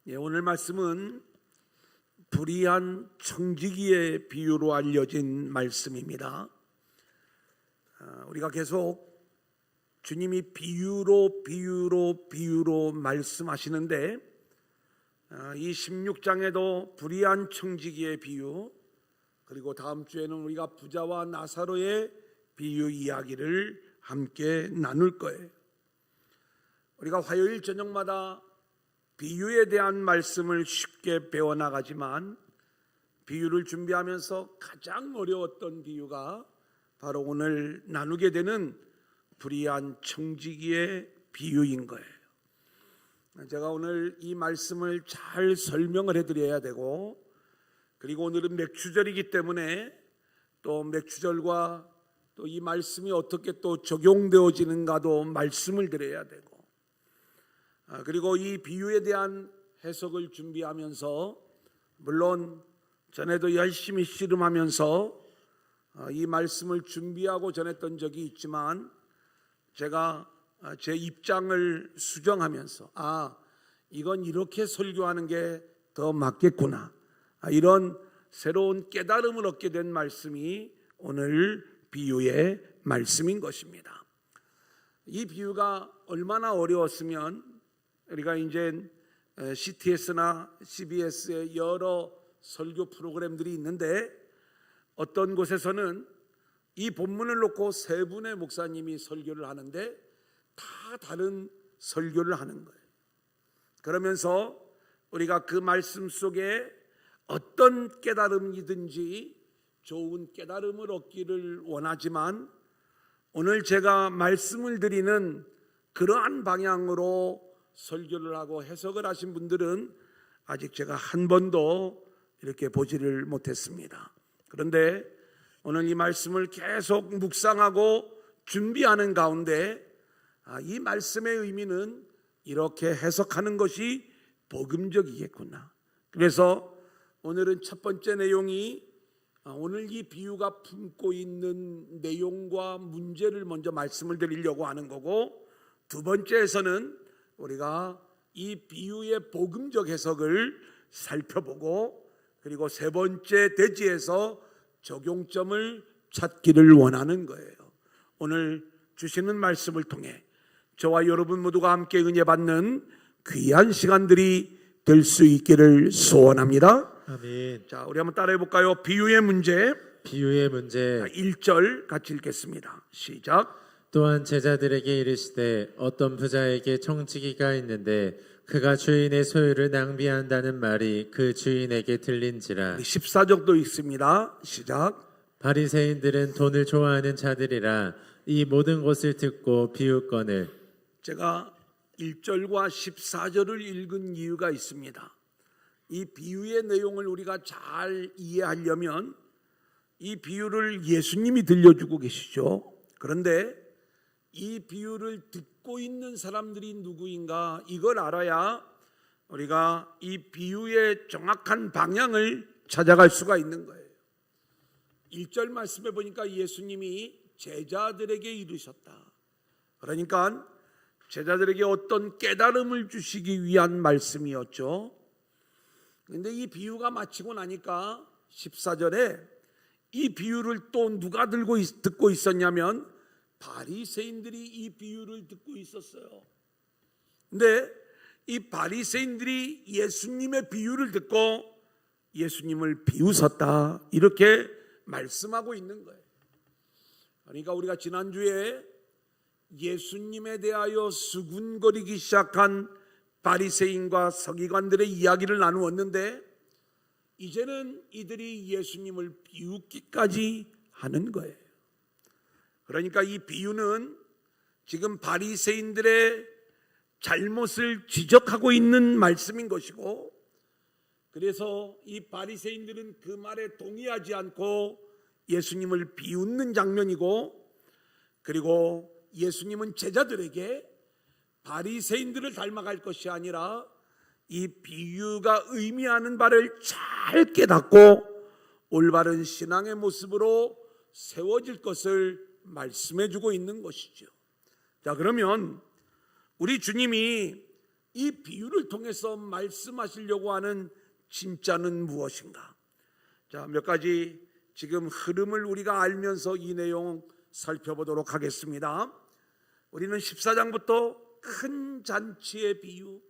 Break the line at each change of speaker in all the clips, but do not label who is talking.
오늘 말씀은 불의한 청지기의 비유로 알려진 말씀입니다. 우리가 계속 주님이 비유로 말씀하시는데 이 16장에도 불의한 청지기의 비유, 그리고 다음 주에는 우리가 부자와 나사로의 비유 이야기를 함께 나눌 거예요. 우리가 화요일 저녁마다 비유에 대한 말씀을 쉽게 배워나가지만 비유를 준비하면서 가장 어려웠던 비유가 바로 오늘 나누게 되는 불의한 청지기의 비유인 거예요. 제가 오늘 이 말씀을 잘 설명을 해드려야 되고, 그리고 오늘은 맥추절이기 때문에 또 맥추절과 또 이 말씀이 어떻게 또 적용되어지는가도 말씀을 드려야 되고, 그리고 이 비유에 대한 해석을 준비하면서 물론 전에도 열심히 씨름하면서 이 말씀을 준비하고 전했던 적이 있지만, 제가 제 입장을 수정하면서 이건 이렇게 설교하는 게 더 맞겠구나, 이런 새로운 깨달음을 얻게 된 말씀이 오늘 비유의 말씀인 것입니다. 이 비유가 얼마나 어려웠으면 우리가 이제 CTS나 CBS의 여러 설교 프로그램들이 있는데, 어떤 곳에서는 이 본문을 놓고 세 분의 목사님이 설교를 하는데 다 다른 설교를 하는 거예요. 그러면서 우리가 그 말씀 속에 어떤 깨달음이든지 좋은 깨달음을 얻기를 원하지만, 오늘 제가 말씀을 드리는 그러한 방향으로 설교를 하고 해석을 하신 분들은 아직 제가 한 번도 이렇게 보지를 못했습니다. 그런데 오늘 이 말씀을 계속 묵상하고 준비하는 가운데 이 말씀의 의미는 이렇게 해석하는 것이 복음적이겠구나. 그래서 오늘은 첫 번째 내용이 오늘 이 비유가 품고 있는 내용과 문제를 먼저 말씀을 드리려고 하는 거고, 두 번째에서는 우리가 이 비유의 복음적 해석을 살펴보고, 그리고 세 번째 대지에서 적용점을 찾기를 원하는 거예요. 오늘 주시는 말씀을 통해 저와 여러분 모두가 함께 은혜 받는 귀한 시간들이 될 수 있기를 소원합니다.
아멘.
자, 우리 한번 따라해 볼까요? 비유의 문제.
1절
같이 읽겠습니다. 시작.
또한 제자들에게 이르시되 어떤 부자에게 청지기가 있는데 그가 주인의 소유를 낭비한다는 말이 그 주인에게 들린지라.
14절도 있습니다. 시작.
바리새인들은 돈을 좋아하는 자들이라 이 모든 것을 듣고 비웃거늘.
제가 1절과 14절을 읽은 이유가 있습니다. 이 비유의 내용을 우리가 잘 이해하려면 이 비유를 예수님이 들려주고 계시죠. 그런데 이 비유를 듣고 있는 사람들이 누구인가, 이걸 알아야 우리가 이 비유의 정확한 방향을 찾아갈 수가 있는 거예요. 1절 말씀에 보니까 예수님이 제자들에게 이르셨다. 그러니까 제자들에게 어떤 깨달음을 주시기 위한 말씀이었죠. 그런데 이 비유가 마치고 나니까 14절에 이 비유를 또 누가 듣고 있었냐면 바리새인들이 이 비유를 듣고 있었어요. 근데 이 바리새인들이 예수님의 비유를 듣고 예수님을 비웃었다, 이렇게 말씀하고 있는 거예요. 그러니까 우리가 지난주에 예수님에 대하여 수군거리기 시작한 바리새인과 서기관들의 이야기를 나누었는데, 이제는 이들이 예수님을 비웃기까지 하는 거예요. 그러니까 이 비유는 지금 바리새인들의 잘못을 지적하고 있는 말씀인 것이고, 그래서 이 바리새인들은 그 말에 동의하지 않고 예수님을 비웃는 장면이고, 그리고 예수님은 제자들에게 바리새인들을 닮아갈 것이 아니라 이 비유가 의미하는 바를 잘 깨닫고 올바른 신앙의 모습으로 세워질 것을 말씀해 주고 있는 것이죠. 자, 그러면 우리 주님이 이 비유를 통해서 말씀하시려고 하는 진짜는 무엇인가? 자, 몇 가지 지금 흐름을 우리가 알면서 이 내용 살펴보도록 하겠습니다. 우리는 14장부터 큰 잔치의 비유,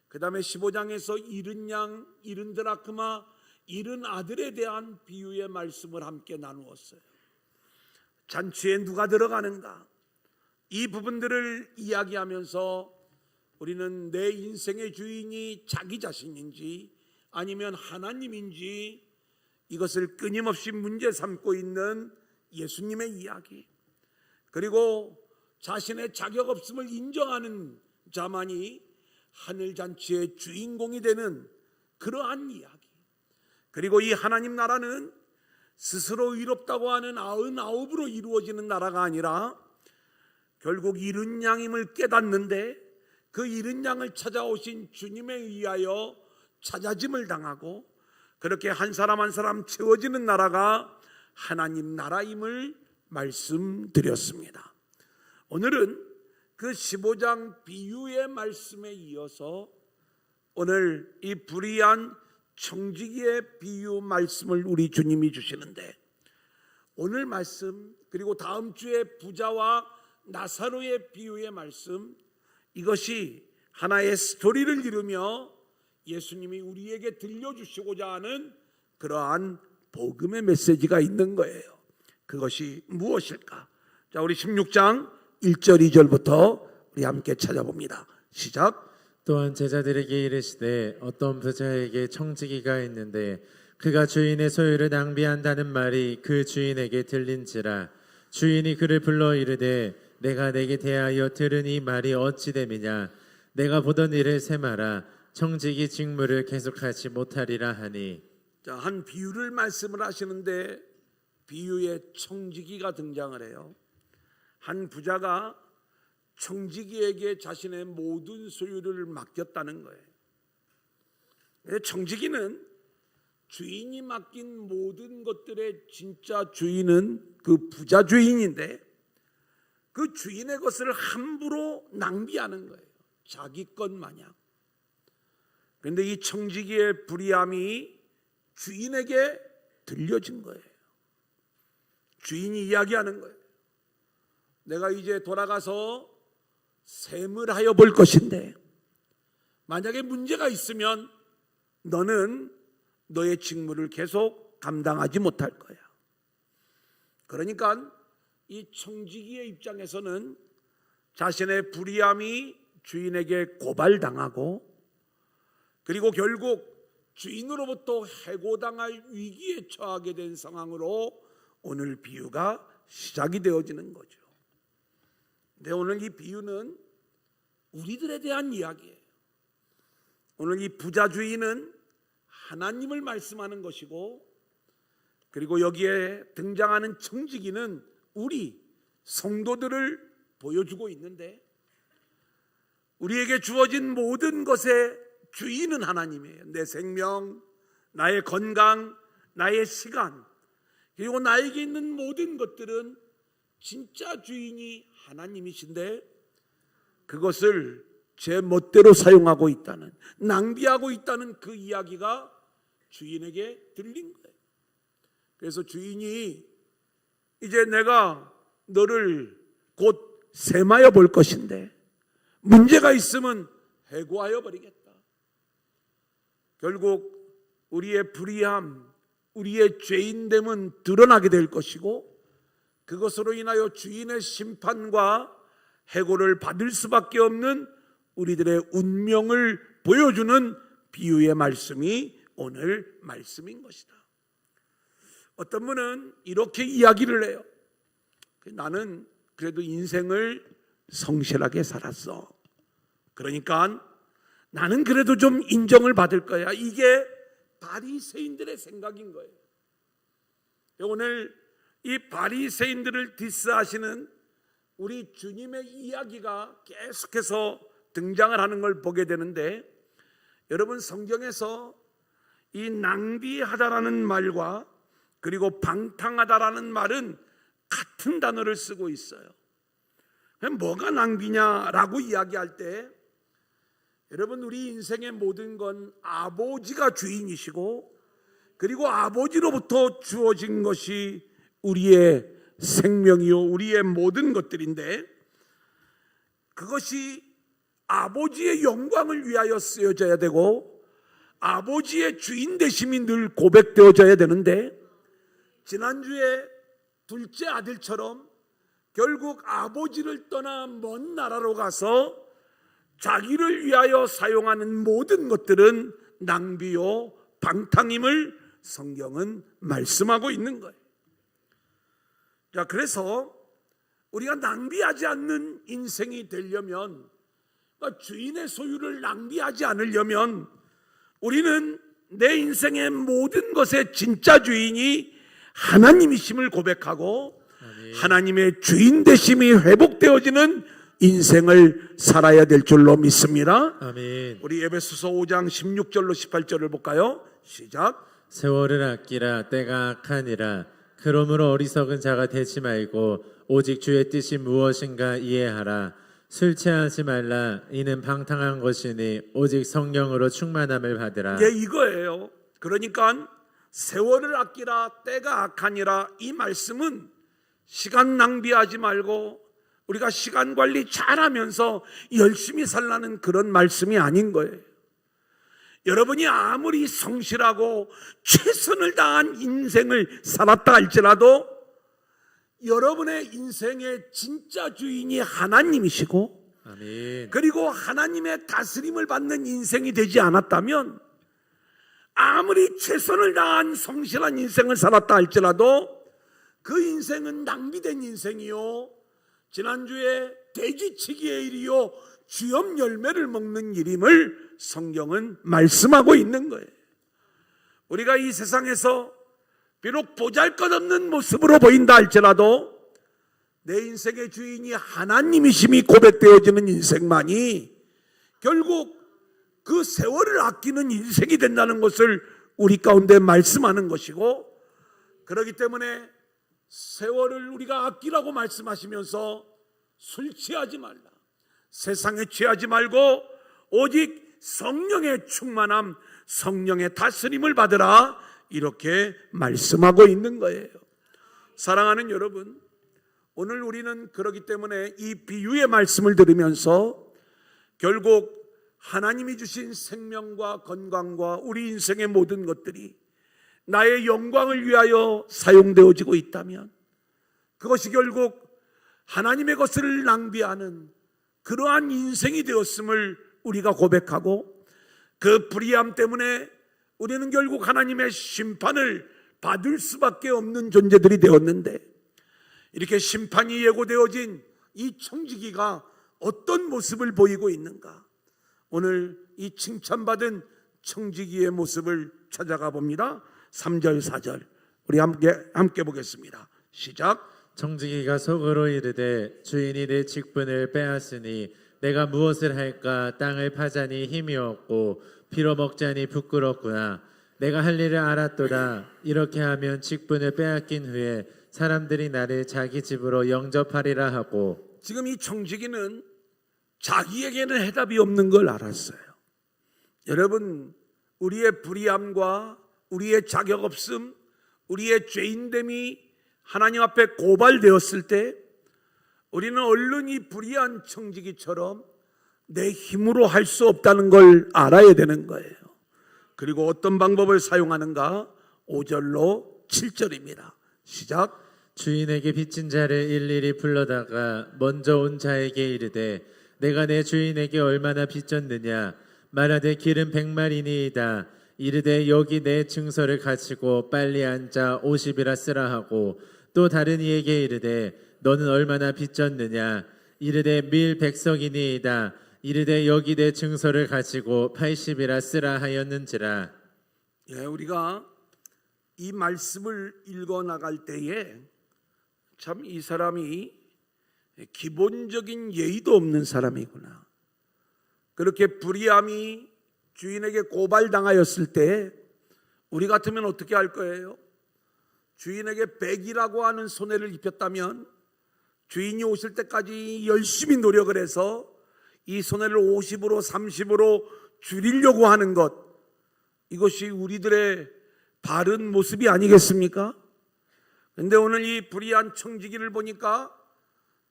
그 다음에 15장에서 잃은 양, 잃은 드라크마, 잃은 아들에 대한 비유의 말씀을 함께 나누었어요. 잔치에 누가 들어가는가? 이 부분들을 이야기하면서 우리는 내 인생의 주인이 자기 자신인지 아니면 하나님인지 이것을 끊임없이 문제 삼고 있는 예수님의 이야기, 그리고 자신의 자격 없음을 인정하는 자만이 하늘잔치의 주인공이 되는 그러한 이야기, 그리고 이 하나님 나라는 스스로 의롭다고 하는 99으로 이루어지는 나라가 아니라 결국 잃은 양임을 깨닫는데 그 잃은 양을 찾아오신 주님에 의하여 찾아짐을 당하고 그렇게 한 사람 한 사람 채워지는 나라가 하나님 나라임을 말씀드렸습니다. 오늘은 그 15장 비유의 말씀에 이어서 오늘 이 불의한 청지기의 비유 말씀을 우리 주님이 주시는데, 오늘 말씀 그리고 다음 주에 부자와 나사로의 비유의 말씀, 이것이 하나의 스토리를 이루며 예수님이 우리에게 들려주시고자 하는 그러한 복음의 메시지가 있는 거예요. 그것이 무엇일까? 자, 우리 16장 1절 2절부터 우리 함께 찾아봅니다. 시작.
또한 제자들에게 이르시되 어떤 부자에게 청지기가 있는데 그가 주인의 소유를 낭비한다는 말이 그 주인에게 들린지라. 주인이 그를 불러 이르되 내가 내게 대하여 들은 이 말이 어찌 됨이냐? 내가 보던 일을 세마라. 청지기 직무를 계속하지 못하리라 하니.
자, 한 비유를 말씀을 하시는데 비유에 청지기가 등장을 해요. 한 부자가 청지기에게 자신의 모든 소유를 맡겼다는 거예요. 청지기는 주인이 맡긴 모든 것들의 진짜 주인은 그 부자 주인인데 그 주인의 것을 함부로 낭비하는 거예요. 자기 것 마냥. 그런데 이 청지기의 불의함이 주인에게 들려진 거예요. 주인이 이야기하는 거예요. 내가 이제 돌아가서 셈을 하여 볼 것인데 만약에 문제가 있으면 너는 너의 직무를 계속 감당하지 못할 거야. 그러니까 이 청지기의 입장에서는 자신의 불의함이 주인에게 고발당하고 그리고 결국 주인으로부터 해고당할 위기에 처하게 된 상황으로 오늘 비유가 시작이 되어지는 거죠. 근데 오늘 이 비유는 우리들에 대한 이야기예요. 오늘 이 부자 주인은 하나님을 말씀하는 것이고 그리고 여기에 등장하는 청지기는 우리 성도들을 보여주고 있는데 우리에게 주어진 모든 것의 주인은 하나님이에요. 내 생명, 나의 건강, 나의 시간, 그리고 나에게 있는 모든 것들은 진짜 주인이 하나님이신데 그것을 제 멋대로 사용하고 있다는, 낭비하고 있다는 그 이야기가 주인에게 들린 거예요. 그래서 주인이 이제 내가 너를 곧 셈하여 볼 것인데 문제가 있으면 해고하여 버리겠다. 결국 우리의 불의함, 우리의 죄인됨은 드러나게 될 것이고 그것으로 인하여 주인의 심판과 해고를 받을 수밖에 없는 우리들의 운명을 보여주는 비유의 말씀이 오늘 말씀인 것이다. 어떤 분은 이렇게 이야기를 해요. 나는 그래도 인생을 성실하게 살았어. 그러니까 나는 그래도 좀 인정을 받을 거야. 이게 바리새인들의 생각인 거예요. 오늘 이 바리새인들을 디스하시는 우리 주님의 이야기가 계속해서 등장을 하는 걸 보게 되는데, 여러분 성경에서 이 낭비하다라는 말과 그리고 방탕하다라는 말은 같은 단어를 쓰고 있어요. 뭐가 낭비냐라고 이야기할 때 여러분, 우리 인생의 모든 건 아버지가 주인이시고, 그리고 아버지로부터 주어진 것이 우리의 생명이요, 우리의 모든 것들인데, 그것이 아버지의 영광을 위하여 쓰여져야 되고 아버지의 주인 되심이 늘 고백되어져야 되는데, 지난주에 둘째 아들처럼 결국 아버지를 떠나 먼 나라로 가서 자기를 위하여 사용하는 모든 것들은 낭비요 방탕임을 성경은 말씀하고 있는 거예요. 자, 그래서 우리가 낭비하지 않는 인생이 되려면, 그러니까 주인의 소유를 낭비하지 않으려면 우리는 내 인생의 모든 것의 진짜 주인이 하나님이심을 고백하고 하나님의 주인 되심이 회복되어지는 인생을 살아야 될 줄로 믿습니다.
아멘.
우리 에베소서 5장 16절로 18절을 볼까요? 시작.
세월을 아끼라 때가 악하니라. 그러므로 어리석은 자가 되지 말고 오직 주의 뜻이 무엇인가 이해하라. 술 취하지 말라. 이는 방탕한 것이니 오직 성령으로 충만함을 받으라.
예, 이거예요. 그러니까 세월을 아끼라 때가 악하니라, 이 말씀은 시간 낭비하지 말고 우리가 시간 관리 잘하면서 열심히 살라는 그런 말씀이 아닌 거예요. 여러분이 아무리 성실하고 최선을 다한 인생을 살았다 할지라도 여러분의 인생의 진짜 주인이 하나님이시고,
아멘.
그리고 하나님의 다스림을 받는 인생이 되지 않았다면 아무리 최선을 다한 성실한 인생을 살았다 할지라도 그 인생은 낭비된 인생이요, 지난주에 돼지치기의 일이요 주염 열매를 먹는 일임을 성경은 말씀하고 있는 거예요. 우리가 이 세상에서 비록 보잘것없는 모습으로 보인다 할지라도 내 인생의 주인이 하나님이심이 고백되어지는 인생만이 결국 그 세월을 아끼는 인생이 된다는 것을 우리 가운데 말씀하는 것이고, 그렇기 때문에 세월을 우리가 아끼라고 말씀하시면서 술 취하지 말라, 세상에 취하지 말고 오직 성령의 충만함, 성령의 다스림을 받으라, 이렇게 말씀하고 있는 거예요. 사랑하는 여러분, 오늘 우리는 그렇기 때문에 이 비유의 말씀을 들으면서 결국 하나님이 주신 생명과 건강과 우리 인생의 모든 것들이 나의 영광을 위하여 사용되어지고 있다면 그것이 결국 하나님의 것을 낭비하는 그러한 인생이 되었음을 우리가 고백하고, 그 불의함 때문에 우리는 결국 하나님의 심판을 받을 수밖에 없는 존재들이 되었는데, 이렇게 심판이 예고되어진 이 청지기가 어떤 모습을 보이고 있는가? 오늘 이 칭찬받은 청지기의 모습을 찾아가 봅니다. 3절 4절 우리 함께 보겠습니다. 시작.
청지기가 속으로 이르되 주인이 내 직분을 빼앗으니 내가 무엇을 할까? 땅을 파자니 힘이 없고 피로 먹자니 부끄럽구나. 내가 할 일을 알았도다. 이렇게 하면 직분을 빼앗긴 후에 사람들이 나를 자기 집으로 영접하리라 하고. 지금
이 청지기는 자기에게는 해답이 없는 걸 알았어요. 여러분, 우리의 불의함과 우리의 자격 없음, 우리의 죄인됨이 하나님 앞에 고발되었을 때 우리는 얼른 이 불의한 청지기처럼 내 힘으로 할 수 없다는 걸 알아야 되는 거예요. 그리고 어떤 방법을 사용하는가? 5절로 7절입니다. 시작.
주인에게 빚진 자를 일일이 불러다가 먼저 온 자에게 이르되 내가 내 주인에게 얼마나 빚졌느냐? 말하되 길은 100마리니이다. 이르되 여기 내 증서를 가지고 빨리 앉아 50이라 쓰라 하고, 또 다른 이에게 이르되 너는 얼마나 빚졌느냐? 이르되 밀 100석이니이다. 이르되 여기 내 증서를 가지고 80이라 쓰라 하였는지라.
예, 우리가 이 말씀을 읽어 나갈 때에 참 이 사람이 기본적인 예의도 없는 사람이구나. 그렇게 불의함이 주인에게 고발당하였을 때 우리 같으면 어떻게 할 거예요? 주인에게 100이라고 하는 손해를 입혔다면 주인이 오실 때까지 열심히 노력을 해서 이 손해를 50으로 30으로 줄이려고 하는 것, 이것이 우리들의 바른 모습이 아니겠습니까? 그런데 오늘 이 불의한 청지기를 보니까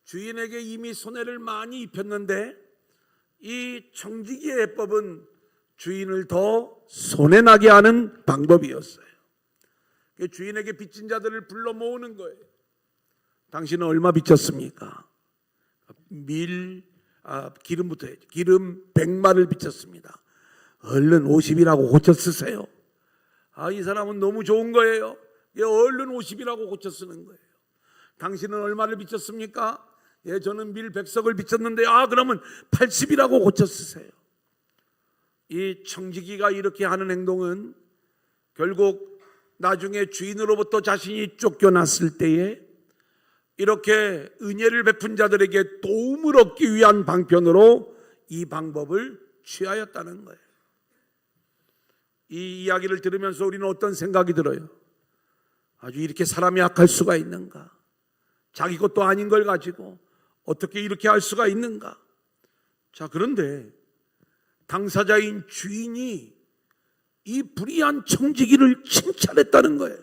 주인에게 이미 손해를 많이 입혔는데 이 청지기의 해법은 주인을 더 손해나게 하는 방법이었어요. 주인에게 빚진 자들을 불러 모으는 거예요. 당신은 얼마 빚졌습니까? 기름부터 해야죠. 기름 100마를 빚졌습니다. 얼른 50이라고 고쳐 쓰세요. 이 사람은 너무 좋은 거예요. 얼른 50이라고 고쳐 쓰는 거예요. 당신은 얼마를 빚졌습니까? 저는 밀 100석을 빚졌는데 그러면 80이라고 고쳐 쓰세요. 이 청지기가 이렇게 하는 행동은 결국 나중에 주인으로부터 자신이 쫓겨났을 때에 이렇게 은혜를 베푼 자들에게 도움을 얻기 위한 방편으로 이 방법을 취하였다는 거예요. 이 이야기를 들으면서 우리는 어떤 생각이 들어요? 아주 이렇게 사람이 악할 수가 있는가? 자기 것도 아닌 걸 가지고 어떻게 이렇게 할 수가 있는가? 자, 그런데 당사자인 주인이 이 불의한 청지기를 칭찬했다는 거예요.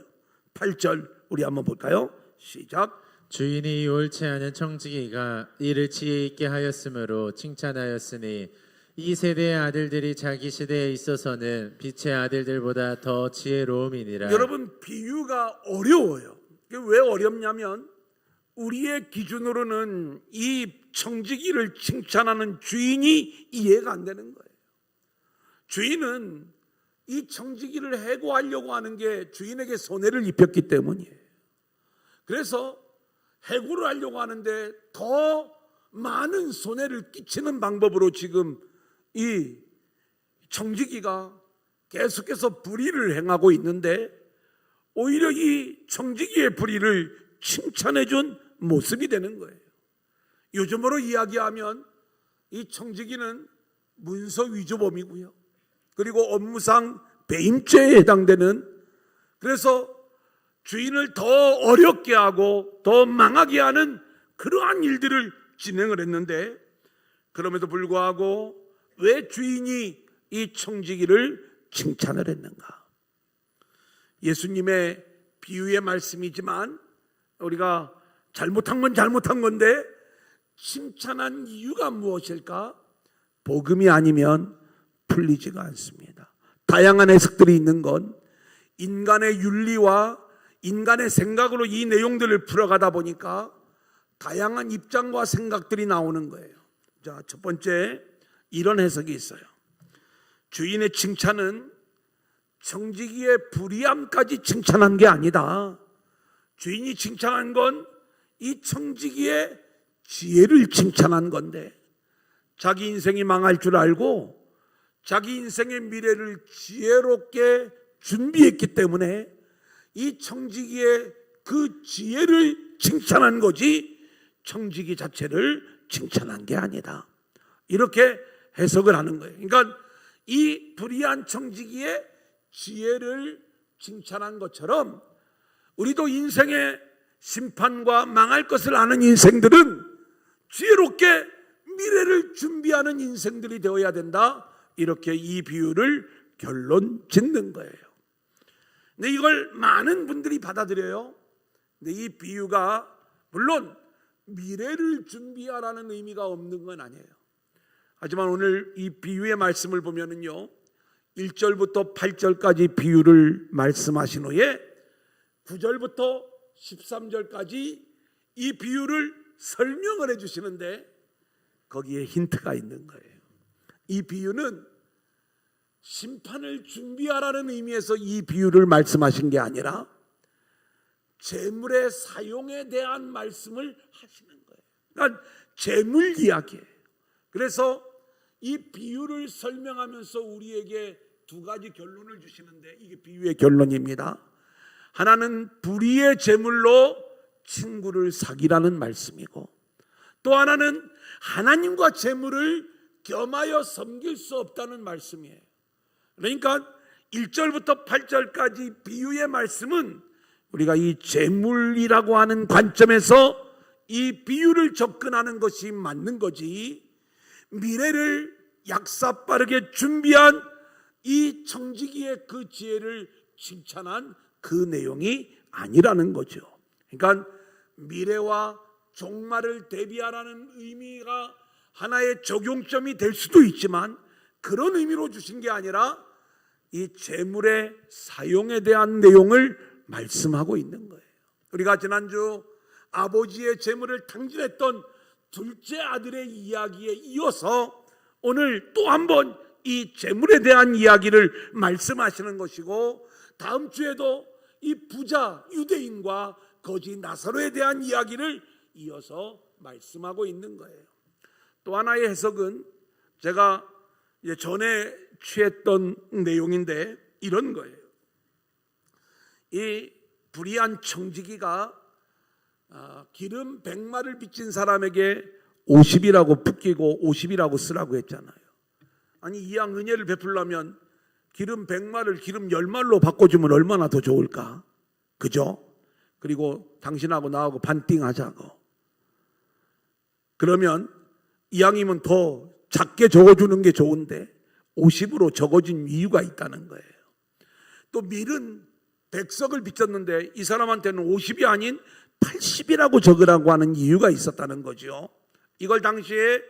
8절 우리 한번 볼까요? 시작.
주인이 옳지 않은 청지기가 이를 지혜 있게 하였으므로 칭찬하였으니 이 세대의 아들들이 자기 시대에 있어서는 빛의 아들들보다 더 지혜로움이니라.
여러분, 비유가 어려워요. 왜 어렵냐면 우리의 기준으로는 이 청지기를 칭찬하는 주인이 이해가 안 되는 거예요. 주인은 이 청지기를 해고하려고 하는 게 주인에게 손해를 입혔기 때문이에요. 그래서 해고를 하려고 하는데 더 많은 손해를 끼치는 방법으로 지금 이 청지기가 계속해서 불의를 행하고 있는데 오히려 이 청지기의 불의를 칭찬해 준 모습이 되는 거예요. 요즘으로 이야기하면 이 청지기는 문서 위조범이고요. 그리고 업무상 배임죄에 해당되는, 그래서 주인을 더 어렵게 하고 더 망하게 하는 그러한 일들을 진행을 했는데, 그럼에도 불구하고 왜 주인이 이 청지기를 칭찬을 했는가? 예수님의 비유의 말씀이지만 우리가 잘못한 건 잘못한 건데 칭찬한 이유가 무엇일까? 복음이 아니면 풀리지가 않습니다. 다양한 해석들이 있는 건 인간의 윤리와 인간의 생각으로 이 내용들을 풀어가다 보니까 다양한 입장과 생각들이 나오는 거예요. 자, 첫 번째 이런 해석이 있어요. 주인의 칭찬은 청지기의 불의함까지 칭찬한 게 아니다. 주인이 칭찬한 건 이 청지기의 지혜를 칭찬한 건데, 자기 인생이 망할 줄 알고 자기 인생의 미래를 지혜롭게 준비했기 때문에 이 청지기의 그 지혜를 칭찬한 거지 청지기 자체를 칭찬한 게 아니다. 이렇게 해석을 하는 거예요. 그러니까 이 불의한 청지기의 지혜를 칭찬한 것처럼 우리도 인생의 심판과 망할 것을 아는 인생들은 지혜롭게 미래를 준비하는 인생들이 되어야 된다. 이렇게 이 비유를 결론 짓는 거예요. 근데 이걸 많은 분들이 받아들여요. 근데 이 비유가 물론 미래를 준비하라는 의미가 없는 건 아니에요. 하지만 오늘 이 비유의 말씀을 보면은요, 1절부터 8절까지 비유를 말씀하신 후에 9절부터 13절까지 이 비유를 설명을 해주시는데 거기에 힌트가 있는 거예요. 이 비유는 심판을 준비하라는 의미에서 이 비유를 말씀하신 게 아니라 재물의 사용에 대한 말씀을 하시는 거예요. 그러니까 재물 이야기예요. 그래서 이 비유를 설명하면서 우리에게 두 가지 결론을 주시는데 이게 비유의 결론입니다. 하나는 불의의 재물로 친구를 사귀라는 말씀이고, 또 하나는 하나님과 재물을 겸하여 섬길 수 없다는 말씀이에요. 그러니까 1절부터 8절까지 비유의 말씀은 우리가 이 재물이라고 하는 관점에서 이 비유를 접근하는 것이 맞는 거지, 미래를 약사빠르게 준비한 이 청지기의 그 지혜를 칭찬한 그 내용이 아니라는 거죠. 그러니까 미래와 종말을 대비하라는 의미가 하나의 적용점이 될 수도 있지만 그런 의미로 주신 게 아니라 이 재물의 사용에 대한 내용을 말씀하고 있는 거예요. 우리가 지난주 아버지의 재물을 탕진했던 둘째 아들의 이야기에 이어서 오늘 또 한 번 이 재물에 대한 이야기를 말씀하시는 것이고, 다음 주에도 이 부자 유대인과 거지 나사로에 대한 이야기를 이어서 말씀하고 있는 거예요. 또 하나의 해석은 제가 전에 취했던 내용인데 이런 거예요. 이 불의한 청지기가 기름 100마를 빚진 사람에게 50이라고 붓기고 50이라고 쓰라고 했잖아요. 아니, 이왕 은혜를 베풀려면 기름 100마를 기름 10말로 바꿔주면 얼마나 더 좋을까? 그죠? 그리고 당신하고 나하고 반띵하자고. 그러면 이왕이면 더 작게 적어주는 게 좋은데 50으로 적어진 이유가 있다는 거예요. 또 밀은 100석을 빚졌는데 이 사람한테는 50이 아닌 80이라고 적으라고 하는 이유가 있었다는 거죠. 이걸 당시에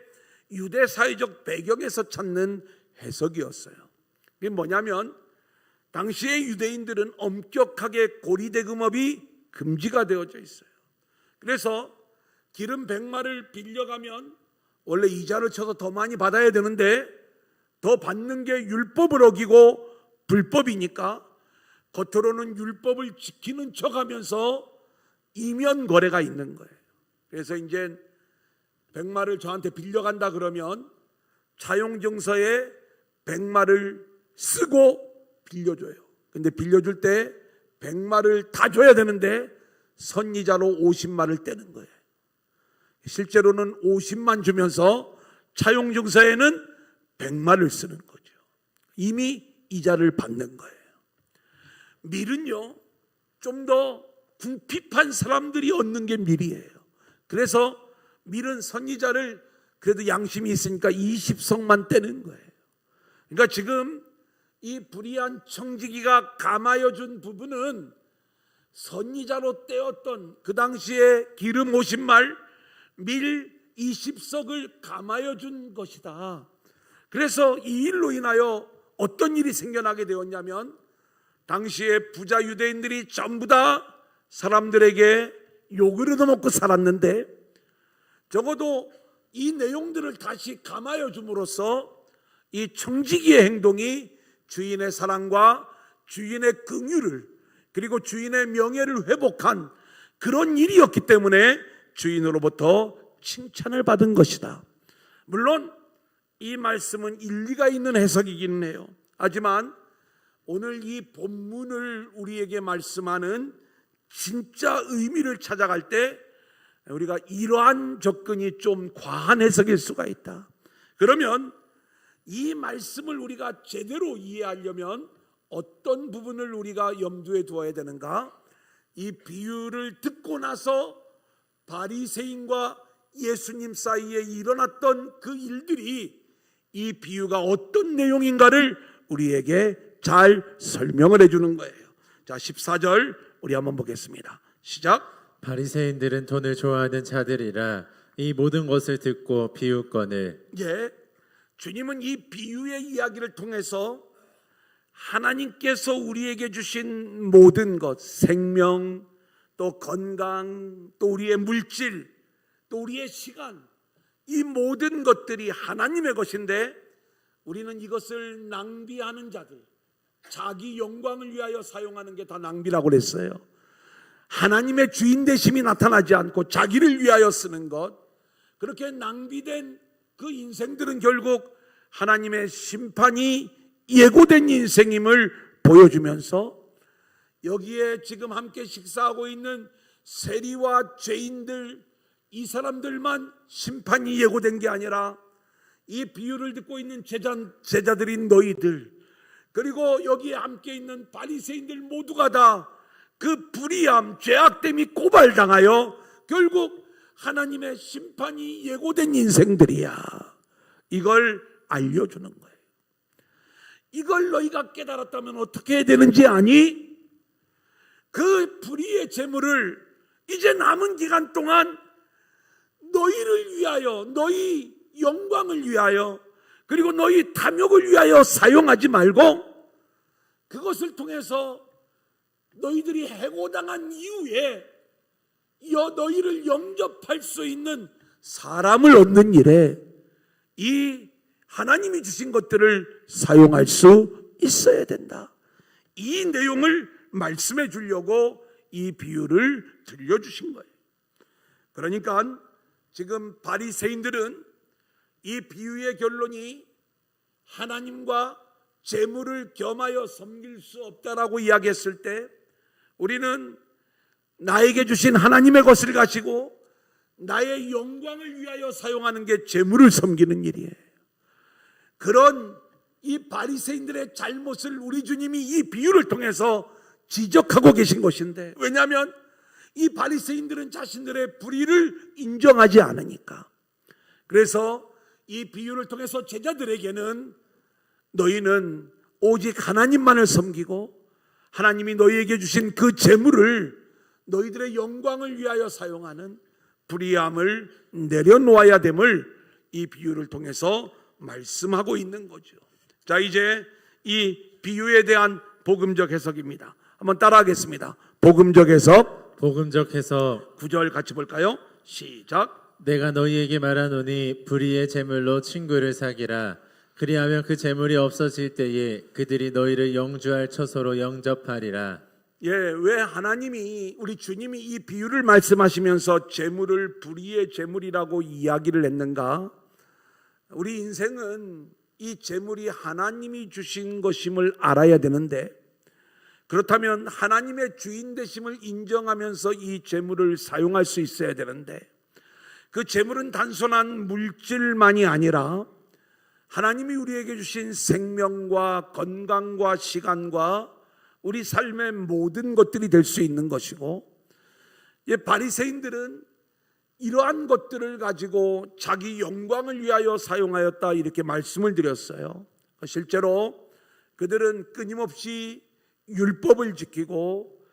유대 사회적 배경에서 찾는 해석이었어요. 이게 뭐냐면 당시의 유대인들은 엄격하게 고리대금업이 금지가 되어져 있어요. 그래서 기름 100마를 빌려가면 원래 이자를 쳐서 더 많이 받아야 되는데 더 받는 게 율법을 어기고 불법이니까 겉으로는 율법을 지키는 척하면서 이면 거래가 있는 거예요. 그래서 이제 100마를 저한테 빌려간다 그러면 차용증서에 100마를 쓰고 빌려줘요. 근데 빌려줄 때 100마를 다 줘야 되는데 선이자로 50마를 떼는 거예요. 실제로는 50만 주면서 차용증서에는 100마를 쓰는 거죠. 이미 이자를 받는 거예요. 밀은요, 좀 더 궁핍한 사람들이 얻는 게 밀이에요. 그래서 밀은 선이자를 그래도 양심이 있으니까 20석만 떼는 거예요. 그러니까 지금 이 불의한 청지기가 감하여 준 부분은 선이자로 떼었던 그 당시에 기름 50말, 밀 20석을 감하여 준 것이다. 그래서 이 일로 인하여 어떤 일이 생겨나게 되었냐면 당시에 부자 유대인들이 전부 다 사람들에게 욕을 얻어먹고 살았는데 적어도 이 내용들을 다시 감하여 줌으로써 이 청지기의 행동이 주인의 사랑과 주인의 긍휼을 그리고 주인의 명예를 회복한 그런 일이었기 때문에 주인으로부터 칭찬을 받은 것이다. 물론 이 말씀은 일리가 있는 해석이긴 해요. 하지만 오늘 이 본문을 우리에게 말씀하는 진짜 의미를 찾아갈 때 우리가 이러한 접근이 좀 과한 해석일 수가 있다. 그러면 이 말씀을 우리가 제대로 이해하려면 어떤 부분을 우리가 염두에 두어야 되는가? 이 비유를 듣고 나서 바리새인과 예수님 사이에 일어났던 그 일들이 이 비유가 어떤 내용인가를 우리에게 잘 설명을 해주는 거예요. 자, 14절 우리 한번 보겠습니다. 시작.
바리새인들은 돈을 좋아하는 자들이라 이 모든 것을 듣고 비유건을.
주님은 이 비유의 이야기를 통해서 하나님께서 우리에게 주신 모든 것, 생명, 또 건강, 또 우리의 물질, 또 우리의 시간, 이 모든 것들이 하나님의 것인데 우리는 이것을 낭비하는 자들, 자기 영광을 위하여 사용하는 게 다 낭비라고 그랬어요. 하나님의 주인 되심이 나타나지 않고 자기를 위하여 쓰는 것, 그렇게 낭비된 그 인생들은 결국 하나님의 심판이 예고된 인생임을 보여주면서 여기에 지금 함께 식사하고 있는 세리와 죄인들, 이 사람들만 심판이 예고된 게 아니라 이 비유를 듣고 있는 제자들인 너희들, 그리고 여기에 함께 있는 바리새인들 모두가 다 그 불의함, 죄악됨이 고발당하여 결국 하나님의 심판이 예고된 인생들이야. 이걸 알려주는 거예요. 이걸 너희가 깨달았다면 어떻게 해야 되는지 아니? 그 불의의 재물을 이제 남은 기간 동안 너희를 위하여, 너희 영광을 위하여, 그리고 너희 탐욕을 위하여 사용하지 말고 그것을 통해서 너희들이 해고당한 이후에 너희를 영접할 수 있는 사람을 얻는 일에 이 하나님이 주신 것들을 사용할 수 있어야 된다. 이 내용을 말씀해 주려고 이 비유를 들려주신 거예요. 그러니까 지금 바리새인들은 이 비유의 결론이 하나님과 재물을 겸하여 섬길 수 없다라고 이야기했을 때 우리는 나에게 주신 하나님의 것을 가지고 나의 영광을 위하여 사용하는 게 재물을 섬기는 일이에요. 그런 이 바리새인들의 잘못을 우리 주님이 이 비유를 통해서 지적하고 계신 것인데, 왜냐하면 이 바리새인들은 자신들의 불의를 인정하지 않으니까. 그래서 이 비유를 통해서 제자들에게는 너희는 오직 하나님만을 섬기고 하나님이 너희에게 주신 그 재물을 너희들의 영광을 위하여 사용하는 불의함을 내려놓아야 됨을 이 비유를 통해서 말씀하고 있는 거죠. 자, 이제 이 비유에 대한 복음적 해석입니다. 한번 따라하겠습니다. 복음적 해석.
복음적 해석.
9절 같이 볼까요? 시작.
내가 너희에게 말하노니 불의의 재물로 친구를 사기라. 그리하면 그 재물이 없어질 때에 그들이 너희를 영주할 처소로 영접하리라.
예, 왜 하나님이, 우리 주님이 이 비유를 말씀하시면서 재물을 불의의 재물이라고 이야기를 했는가? 우리 인생은 이 재물이 하나님이 주신 것임을 알아야 되는데, 그렇다면 하나님의 주인 되심을 인정하면서 이 재물을 사용할 수 있어야 되는데, 그 재물은 단순한 물질만이 아니라 하나님이 우리에게 주신 생명과 건강과 시간과 우리 삶의 모든 것들이 될 수 있는 것이고, 바리새인들은 이러한 것들을 가지고 자기 영광을 위하여 사용하였다, 이렇게 말씀을 드렸어요. 실제로 그들은 끊임없이 율법을 지키고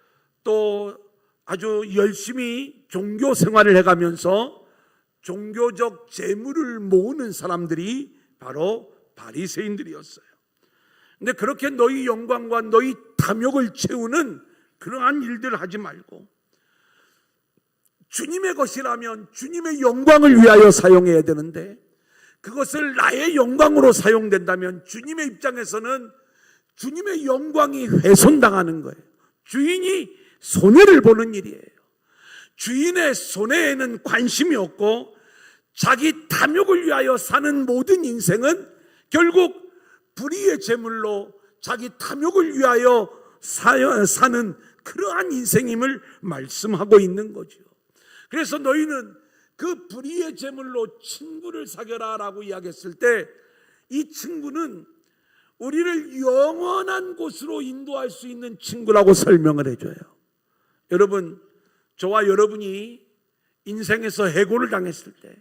또 아주 열심히 종교 생활을 해가면서 종교적 재물을 모으는 사람들이 바로 바리새인들이었어요. 근데 그렇게 너희 영광과 너희 탐욕을 채우는 그러한 일들을 하지 말고 주님의 것이라면 주님의 영광을 위하여 사용해야 되는데, 그것을 나의 영광으로 사용된다면 주님의 입장에서는 주님의 영광이 훼손당하는 거예요. 주인이 손해를 보는 일이에요. 주인의 손해에는 관심이 없고 자기 탐욕을 위하여 사는 모든 인생은 결국 불의의 재물로 자기 탐욕을 위하여 사는 그러한 인생임을 말씀하고 있는 거죠. 그래서 너희는 그 불의의 재물로 친구를 사겨라 라고 이야기했을 때, 이 친구는 우리를 영원한 곳으로 인도할 수 있는 친구라고 설명을 해줘요. 여러분, 저와 여러분이 인생에서 해고를 당했을 때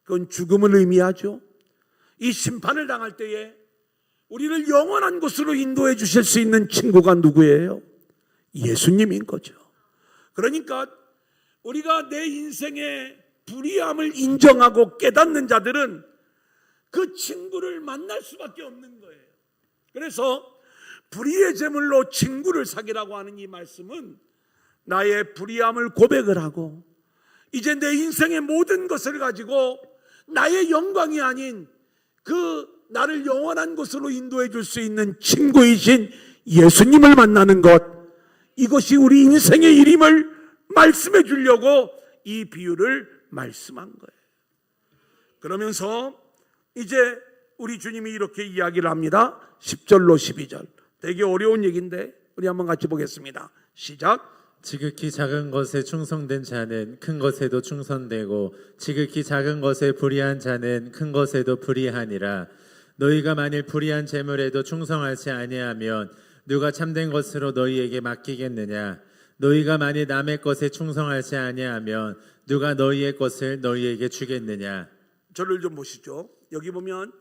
그건 죽음을 의미하죠. 이 심판을 당할 때에 우리를 영원한 곳으로 인도해 주실 수 있는 친구가 누구예요? 예수님인 거죠. 그러니까 우리가 내 인생의 불의함을 인정하고 깨닫는 자들은 그 친구를 만날 수밖에 없는 거예요. 그래서 불의의 재물로 친구를 사기라고 하는 이 말씀은 나의 불의함을 고백을 하고 이제 내 인생의 모든 것을 가지고 나의 영광이 아닌 그 나를 영원한 곳으로 인도해 줄 수 있는 친구이신 예수님을 만나는 것, 이것이 우리 인생의 일임을 말씀해 주려고 이 비유를 말씀한 거예요. 그러면서 이제 우리 주님이 이렇게 이야기를 합니다. 10절로 12절. 되게 어려운 얘기인데 우리 한번 같이 보겠습니다. 시작.
지극히 작은 것에 충성된 자는 큰 것에도 충성되고 지극히 작은 것에 불의한 자는 큰 것에도 불의하니라. 너희가 만일 불의한 재물에도 충성하지 아니하면 누가 참된 것으로 너희에게 맡기겠느냐? 너희가 만일 남의 것에 충성하지 아니하면 누가 너희의 것을 너희에게 주겠느냐?
저를 좀 보시죠. 여기 보면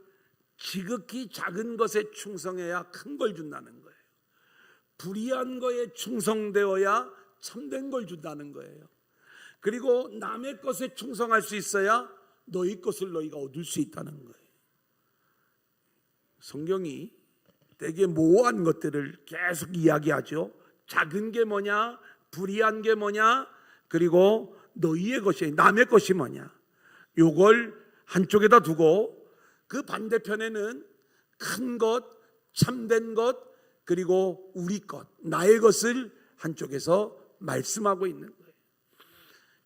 지극히 작은 것에 충성해야 큰 걸 준다는 거예요. 불의한 거에 충성되어야 참된 걸 준다는 거예요. 그리고 남의 것에 충성할 수 있어야 너희 것을 너희가 얻을 수 있다는 거예요. 성경이 되게 모호한 것들을 계속 이야기하죠. 작은 게 뭐냐, 불의한 게 뭐냐, 그리고 너희의 것이, 남의 것이 뭐냐, 요걸 한쪽에다 두고 그 반대편에는 큰 것, 참된 것, 그리고 우리 것, 나의 것을 한쪽에서 말씀하고 있는 거예요.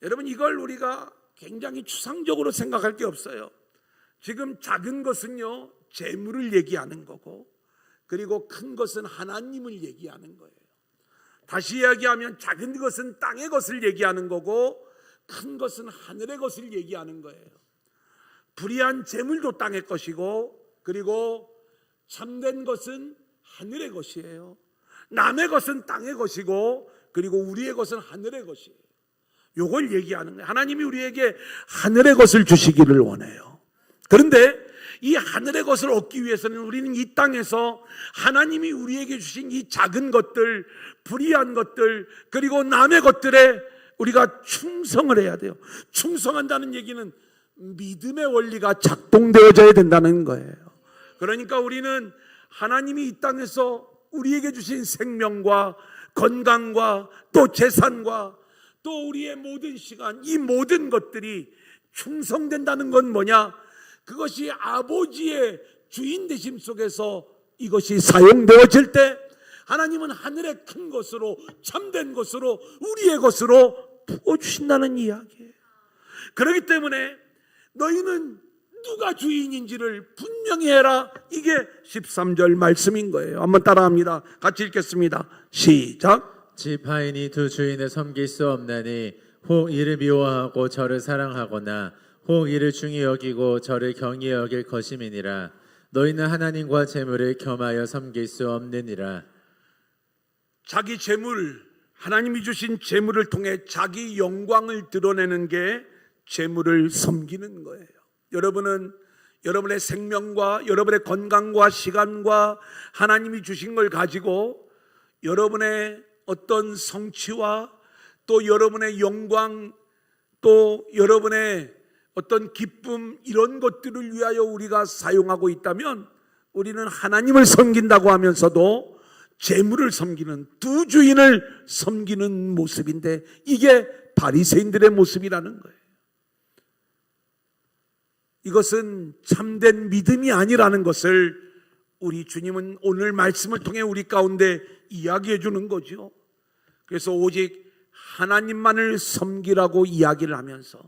여러분, 이걸 우리가 굉장히 추상적으로 생각할 게 없어요. 지금 작은 것은요, 재물을 얘기하는 거고, 그리고 큰 것은 하나님을 얘기하는 거예요. 다시 이야기하면 작은 것은 땅의 것을 얘기하는 거고, 큰 것은 하늘의 것을 얘기하는 거예요. 불의한 재물도 땅의 것이고, 그리고 참된 것은 하늘의 것이에요. 남의 것은 땅의 것이고, 그리고 우리의 것은 하늘의 것이에요. 요걸 얘기하는 거예요. 하나님이 우리에게 하늘의 것을 주시기를 원해요. 그런데 이 하늘의 것을 얻기 위해서는 우리는 이 땅에서 하나님이 우리에게 주신 이 작은 것들, 불의한 것들, 그리고 남의 것들에 우리가 충성을 해야 돼요. 충성한다는 얘기는 믿음의 원리가 작동되어져야 된다는 거예요. 그러니까 우리는 하나님이 이 땅에서 우리에게 주신 생명과 건강과 또 재산과 또 우리의 모든 시간, 이 모든 것들이 충성된다는 건 뭐냐? 그것이 아버지의 주인 되심 속에서 이것이 사용되어질 때 하나님은 하늘의 큰 것으로, 참된 것으로, 우리의 것으로 부어주신다는 이야기예요. 그렇기 때문에 너희는 누가 주인인지를 분명히 해라. 이게 13절 말씀인 거예요. 한번 따라합니다. 같이 읽겠습니다. 시작.
지파인이 두 주인을 섬길 수 없나니 혹 이를 미워하고 저를 사랑하거나 혹 이를 중히 여기고 저를 경히 여길 것임이니라. 너희는 하나님과 재물을 겸하여 섬길 수 없느니라.
자기 재물, 하나님이 주신 재물을 통해 자기 영광을 드러내는 게 재물을 섬기는 거예요. 여러분은 여러분의 생명과 여러분의 건강과 시간과 하나님이 주신 걸 가지고 여러분의 어떤 성취와 또 여러분의 영광, 또 여러분의 어떤 기쁨, 이런 것들을 위하여 우리가 사용하고 있다면 우리는 하나님을 섬긴다고 하면서도 재물을 섬기는, 두 주인을 섬기는 모습인데 이게 바리새인들의 모습이라는 거예요. 이것은 참된 믿음이 아니라는 것을 우리 주님은 오늘 말씀을 통해 우리 가운데 이야기해 주는 거죠. 그래서 오직 하나님만을 섬기라고 이야기를 하면서,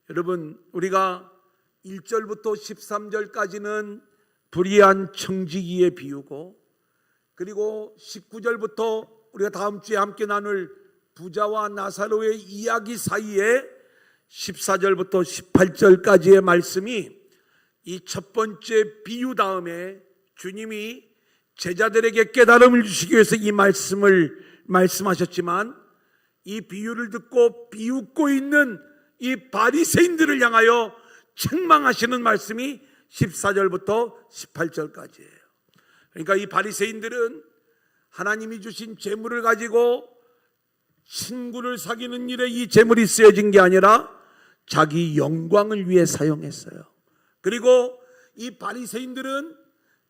여러분, 우리가 1절부터 13절까지는 불의한 청지기의 비유고, 그리고 19절부터 우리가 다음 주에 함께 나눌 부자와 나사로의 이야기 사이에 14절부터 18절까지의 말씀이 이 첫 번째 비유 다음에 주님이 제자들에게 깨달음을 주시기 위해서 이 말씀을 말씀하셨지만, 이 비유를 듣고 비웃고 있는 이 바리새인들을 향하여 책망하시는 말씀이 14절부터 18절까지예요. 그러니까 이 바리새인들은 하나님이 주신 재물을 가지고 친구를 사귀는 일에 이 재물이 쓰여진 게 아니라 자기 영광을 위해 사용했어요. 그리고 이 바리새인들은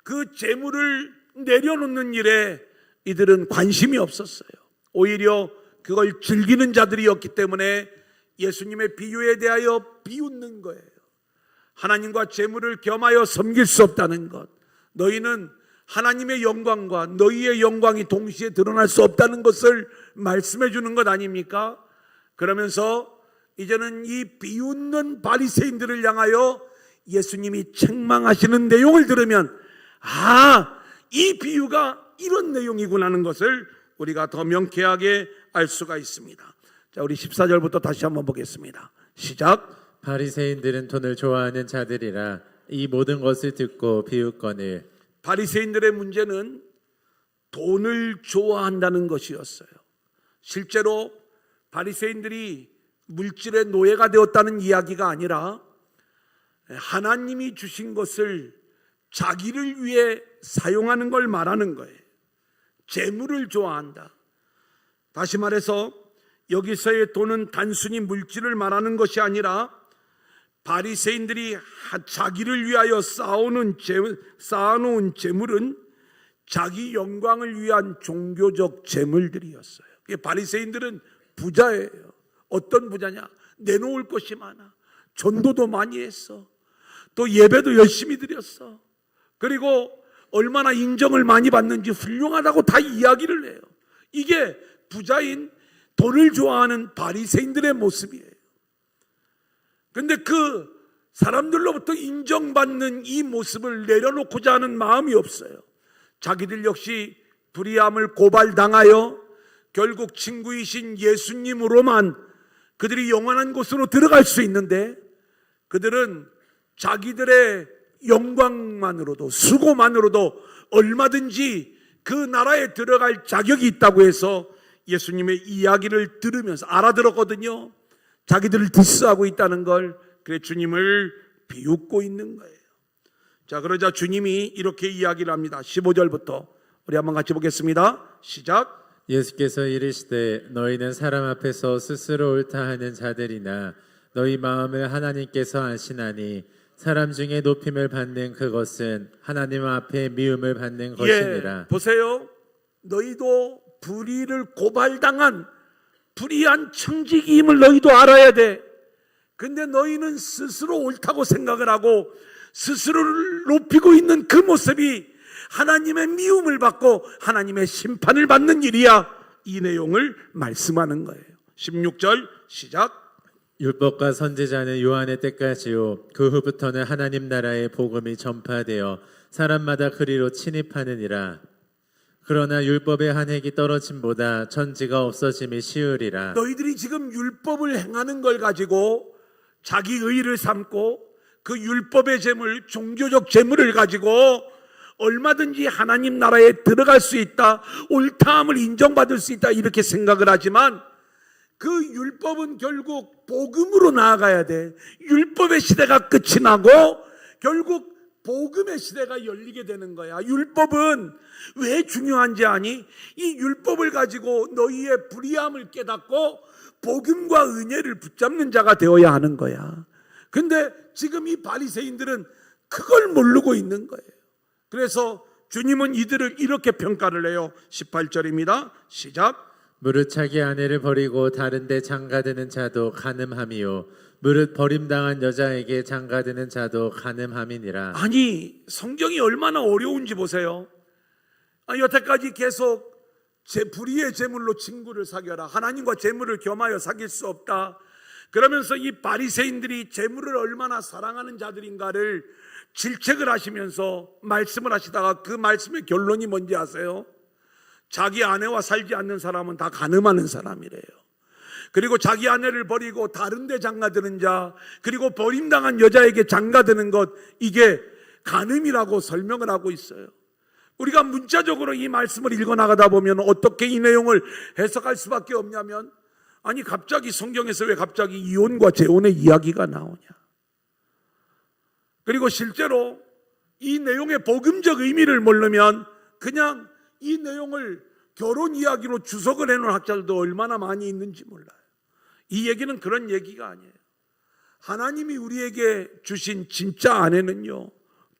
그 재물을 내려놓는 일에 이들은 관심이 없었어요. 오히려 그걸 즐기는 자들이었기 때문에 예수님의 비유에 대하여 비웃는 거예요. 하나님과 재물을 겸하여 섬길 수 없다는 것, 너희는 하나님의 영광과 너희의 영광이 동시에 드러날 수 없다는 것을 말씀해 주는 것 아닙니까? 그러면서 이제는 이 비웃는 바리새인들을 향하여 예수님이 책망하시는 내용을 들으면, 이 비유가 이런 내용이구나 하는 것을 우리가 더 명쾌하게 알 수가 있습니다. 자, 우리 14절부터 다시 한번 보겠습니다. 시작.
바리새인들은 돈을 좋아하는 자들이라 이 모든 것을 듣고 비웃거늘.
바리새인들의 문제는 돈을 좋아한다는 것이었어요. 실제로 바리새인들이 물질의 노예가 되었다는 이야기가 아니라 하나님이 주신 것을 자기를 위해 사용하는 걸 말하는 거예요. 재물을 좋아한다. 다시 말해서 여기서의 돈은 단순히 물질을 말하는 것이 아니라 바리새인들이 자기를 위하여 쌓아놓은 재물은 자기 영광을 위한 종교적 재물들이었어요. 바리새인들은 부자예요. 어떤 부자냐? 내놓을 것이 많아. 전도도 많이 했어. 또 예배도 열심히 드렸어. 그리고 얼마나 인정을 많이 받는지 훌륭하다고 다 이야기를 해요. 이게 부자인 돈을 좋아하는 바리새인들의 모습이에요. 근데 그 사람들로부터 인정받는 이 모습을 내려놓고자 하는 마음이 없어요. 자기들 역시 불의함을 고발당하여 결국 친구이신 예수님으로만 그들이 영원한 곳으로 들어갈 수 있는데, 그들은 자기들의 영광만으로도 수고만으로도 얼마든지 그 나라에 들어갈 자격이 있다고 해서 예수님의 이야기를 들으면서 알아들었거든요. 자기들을 디스하고 있다는 걸. 그래 주님을 비웃고 있는 거예요. 자, 그러자 주님이 이렇게 이야기를 합니다. 15절부터 우리 한번 같이 보겠습니다. 시작.
예수께서 이르시되 너희는 사람 앞에서 스스로 옳다 하는 자들이나 너희 마음을 하나님께서 아시나니 사람 중에 높임을 받는 그것은 하나님 앞에 미움을 받는 것이니라.
보세요. 너희도 불의를 고발당한 불의한 청지기임을 너희도 알아야 돼. 근데 너희는 스스로 옳다고 생각을 하고 스스로를 높이고 있는 그 모습이 하나님의 미움을 받고 하나님의 심판을 받는 일이야. 이 내용을 말씀하는 거예요. 16절 시작.
율법과 선지자는 요한의 때까지요 그 후부터는 하나님 나라의 복음이 전파되어 사람마다 그리로 침입하느니라. 그러나 율법의 한 획이 떨어짐보다 천지가 없어짐이 쉬우리라.
너희들이 지금 율법을 행하는 걸 가지고 자기 의를 삼고 그 율법의 재물, 종교적 재물을 가지고 얼마든지 하나님 나라에 들어갈 수 있다, 옳다함을 인정받을 수 있다, 이렇게 생각을 하지만 그 율법은 결국 복음으로 나아가야 돼. 율법의 시대가 끝이 나고 결국 복음의 시대가 열리게 되는 거야. 율법은 왜 중요한지 아니? 이 율법을 가지고 너희의 불의함을 깨닫고 복음과 은혜를 붙잡는 자가 되어야 하는 거야. 근데 지금 이 바리새인들은 그걸 모르고 있는 거예요. 그래서 주님은 이들을 이렇게 평가를 해요. 18절입니다. 시작.
무릇 자기 아내를 버리고 다른 데 장가드는 자도 간음함이요 무릇 버림당한 여자에게 장가드는 자도 간음함이니라.
아니, 성경이 얼마나 어려운지 보세요. 여태까지 계속 불의의 재물로 친구를 사귀어라, 하나님과 재물을 겸하여 사귈 수 없다, 그러면서 이 바리새인들이 재물을 얼마나 사랑하는 자들인가를 질책을 하시면서 말씀을 하시다가 그 말씀의 결론이 뭔지 아세요? 자기 아내와 살지 않는 사람은 다 간음하는 사람이래요. 그리고 자기 아내를 버리고 다른 데 장가드는 자, 그리고 버림당한 여자에게 장가드는 것, 이게 간음이라고 설명을 하고 있어요. 우리가 문자적으로 이 말씀을 읽어나가다 보면 어떻게 이 내용을 해석할 수밖에 없냐면, 아니 갑자기 성경에서 왜 갑자기 이혼과 재혼의 이야기가 나오냐. 그리고 실제로 이 내용의 복음적 의미를 모르면 그냥 이 내용을 결혼 이야기로 주석을 해놓은 학자들도 얼마나 많이 있는지 몰라요. 이 얘기는 그런 얘기가 아니에요. 하나님이 우리에게 주신 진짜 아내는요,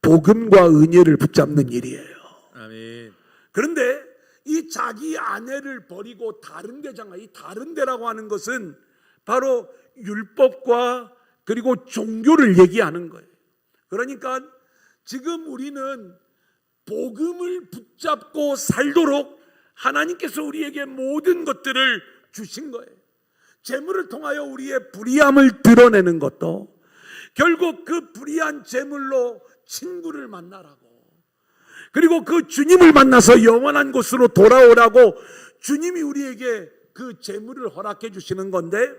복음과 은혜를 붙잡는 일이에요.
아멘.
그런데 이 자기 아내를 버리고 다른 데 장가, 이 다른 데라고 하는 것은 바로 율법과 그리고 종교를 얘기하는 거예요. 그러니까 지금 우리는 복음을 붙잡고 살도록 하나님께서 우리에게 모든 것들을 주신 거예요. 재물을 통하여 우리의 불의함을 드러내는 것도 결국 그 불의한 재물로 친구를 만나라고, 그리고 그 주님을 만나서 영원한 곳으로 돌아오라고 주님이 우리에게 그 재물을 허락해 주시는 건데,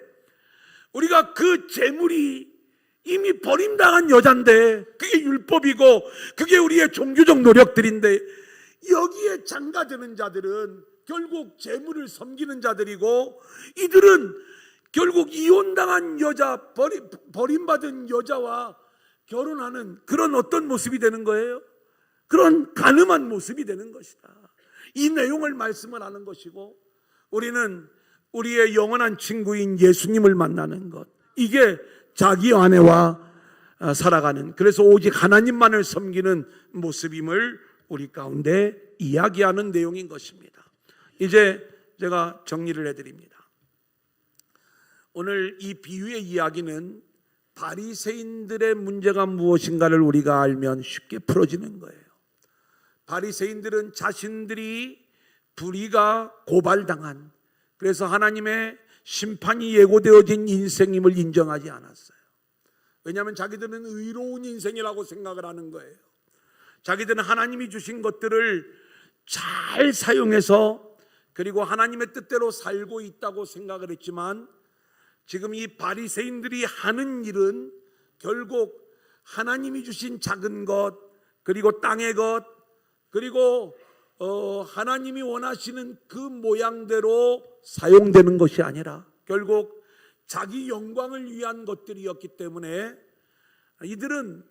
우리가 그 재물이 이미 버림당한 여잔데 그게 율법이고 그게 우리의 종교적 노력들인데, 여기에 장가드는 자들은 결국 재물을 섬기는 자들이고, 이들은 결국 이혼당한 여자, 버림받은 여자와 결혼하는 그런 어떤 모습이 되는 거예요? 그런 가늠한 모습이 되는 것이다. 이 내용을 말씀을 하는 것이고, 우리는 우리의 영원한 친구인 예수님을 만나는 것, 이게 자기 아내와 살아가는, 그래서 오직 하나님만을 섬기는 모습임을 우리 가운데 이야기하는 내용인 것입니다. 이제 제가 정리를 해드립니다. 오늘 이 비유의 이야기는 바리새인들의 문제가 무엇인가를 우리가 알면 쉽게 풀어지는 거예요. 바리새인들은 자신들이 불의가 고발당한, 그래서 하나님의 심판이 예고되어진 인생임을 인정하지 않았어요. 왜냐하면 자기들은 의로운 인생이라고 생각을 하는 거예요. 자기들은 하나님이 주신 것들을 잘 사용해서 그리고 하나님의 뜻대로 살고 있다고 생각을 했지만, 지금 이 바리새인들이 하는 일은 결국 하나님이 주신 작은 것, 그리고 땅의 것, 그리고 하나님이 원하시는 그 모양대로 사용되는 것이 아니라 결국 자기 영광을 위한 것들이었기 때문에 이들은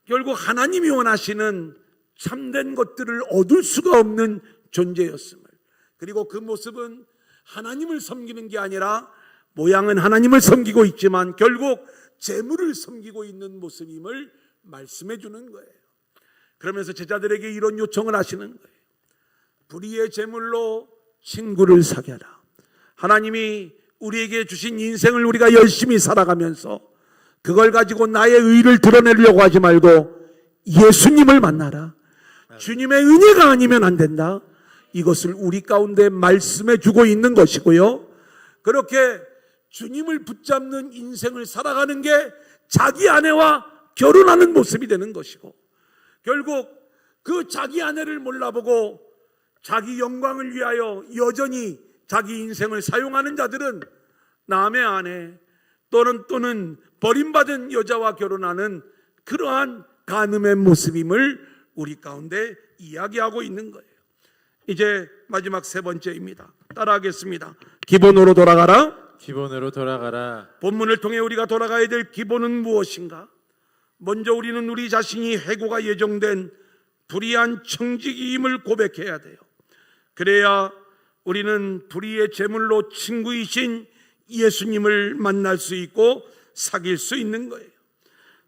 결국 하나님이 원하시는 참된 것들을 얻을 수가 없는 존재였음을, 그리고 그 모습은 하나님을 섬기는 게 아니라 모양은 하나님을 섬기고 있지만 결국 재물을 섬기고 있는 모습임을 말씀해 주는 거예요. 그러면서 제자들에게 이런 요청을 하시는 거예요. 불의의 재물로 친구를 사귀어라. 하나님이 우리에게 주신 인생을 우리가 열심히 살아가면서 그걸 가지고 나의 의를 드러내려고 하지 말고 예수님을 만나라. 주님의 은혜가 아니면 안 된다. 이것을 우리 가운데 말씀해 주고 있는 것이고요. 그렇게 주님을 붙잡는 인생을 살아가는 게 자기 아내와 결혼하는 모습이 되는 것이고, 결국 그 자기 아내를 몰라보고 자기 영광을 위하여 여전히 자기 인생을 사용하는 자들은 남의 아내 또는 버림받은 여자와 결혼하는 그러한 간음의 모습임을 우리 가운데 이야기하고 있는 거예요. 이제 마지막 세 번째입니다. 따라하겠습니다. 기본으로 돌아가라.
기본으로 돌아가라.
본문을 통해 우리가 돌아가야 될 기본은 무엇인가? 먼저 우리는 우리 자신이 해고가 예정된 불의한 청지기임을 고백해야 돼요. 그래야 우리는 불의의 제물로 친구이신 예수님을 만날 수 있고 사귈 수 있는 거예요.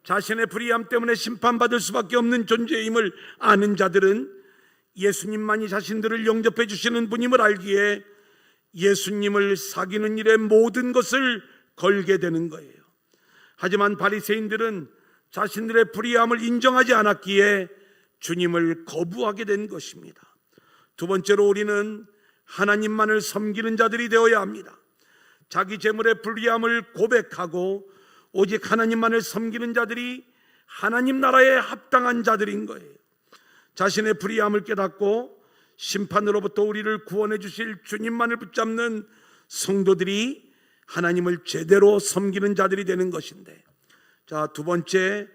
자신의 불의함 때문에 심판받을 수밖에 없는 존재임을 아는 자들은 예수님만이 자신들을 영접해 주시는 분임을 알기에 예수님을 사귀는 일에 모든 것을 걸게 되는 거예요. 하지만 바리새인들은 자신들의 불의함을 인정하지 않았기에 주님을 거부하게 된 것입니다. 두 번째로 우리는 하나님만을 섬기는 자들이 되어야 합니다. 자기 재물의 불의함을 고백하고 오직 하나님만을 섬기는 자들이 하나님 나라에 합당한 자들인 거예요. 자신의 불의함을 깨닫고 심판으로부터 우리를 구원해 주실 주님만을 붙잡는 성도들이 하나님을 제대로 섬기는 자들이 되는 것인데, 자, 두 번째,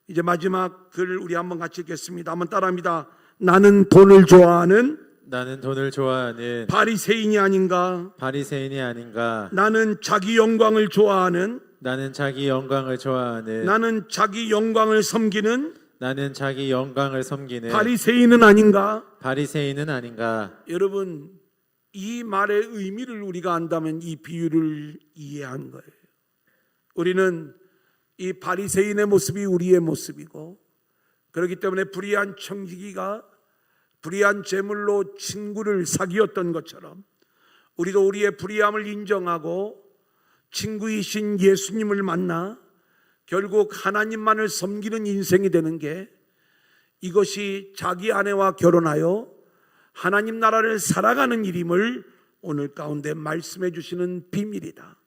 이제 마지막 글 우리 한번 같이 읽겠습니다. 한번 따라합니다. 나는 돈을 좋아하는 바리새인이 아닌가? 나는 자기 영광을 좋아하는 나는 자기 영광을 섬기는 바리새인은 아닌가? 여러분, 이 말의 의미를 우리가 안다면 이 비유를 이해한 거예요. 우리는 이 바리새인의 모습이 우리의 모습이고, 그렇기 때문에 불의한 청지기가 불의한 제물로 친구를 사귀었던 것처럼 우리도 우리의 불의함을 인정하고 친구이신 예수님을 만나 결국 하나님만을 섬기는 인생이 되는 게, 이것이 자기 아내와 결혼하여 하나님 나라를 살아가는 일임을 오늘 가운데 말씀해 주시는 비밀이다.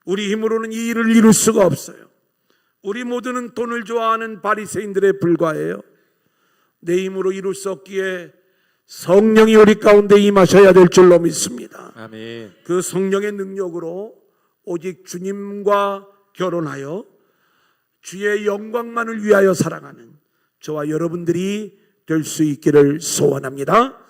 우리 힘으로는 이 일을 이룰 수가 없어요. 우리 모두는 돈을 좋아하는 바리새인들에 불과해요. 내 힘으로 이룰 수 없기에 성령이 우리 가운데 임하셔야 될 줄로 믿습니다.
아멘.
그 성령의 능력으로 오직 주님과 결혼하여 주의 영광만을 위하여 살아가는 저와 여러분들이 될 수 있기를 소원합니다.